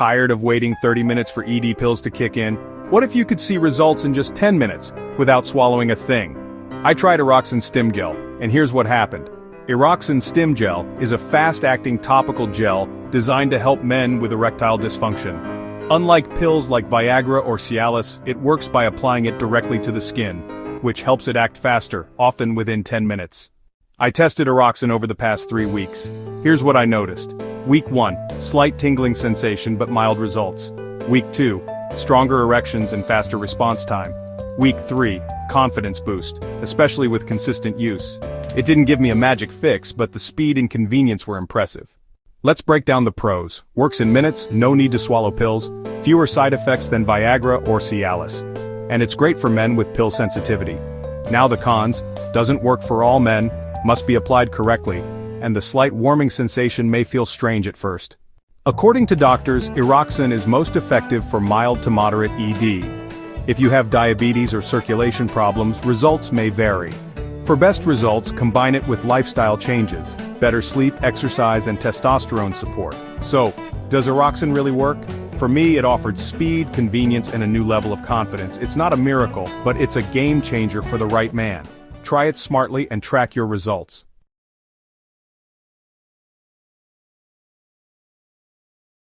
Tired of waiting 30 minutes for ED pills to kick in? What if you could see results in just 10 minutes, without swallowing a thing? I tried Eroxon StimGel, and here's what happened. Eroxon StimGel is a fast-acting topical gel designed to help men with erectile dysfunction. Unlike pills like Viagra or Cialis, it works by applying it directly to the skin, which helps it act faster, often within 10 minutes. I tested Eroxon over the past 3 weeks. Here's what I noticed. Week 1, slight tingling sensation but mild results. Week 2, stronger erections and faster response time. Week 3, confidence boost, especially with consistent use. It didn't give me a magic fix, but the speed and convenience were impressive. Let's break down the pros. Works in minutes, no need to swallow pills, fewer side effects than Viagra or Cialis. And it's great for men with pill sensitivity. Now the cons: doesn't work for all men, must be applied correctly, and the slight warming sensation may feel strange at first. According to doctors, Eroxon is most effective for mild to moderate ED. If you have diabetes or circulation problems, results may vary. For best results, combine it with lifestyle changes, better sleep, exercise, and testosterone support. So, does Eroxon really work? For me, it offered speed, convenience, and a new level of confidence. It's not a miracle, but it's a game changer for the right man. Try it smartly and track your results.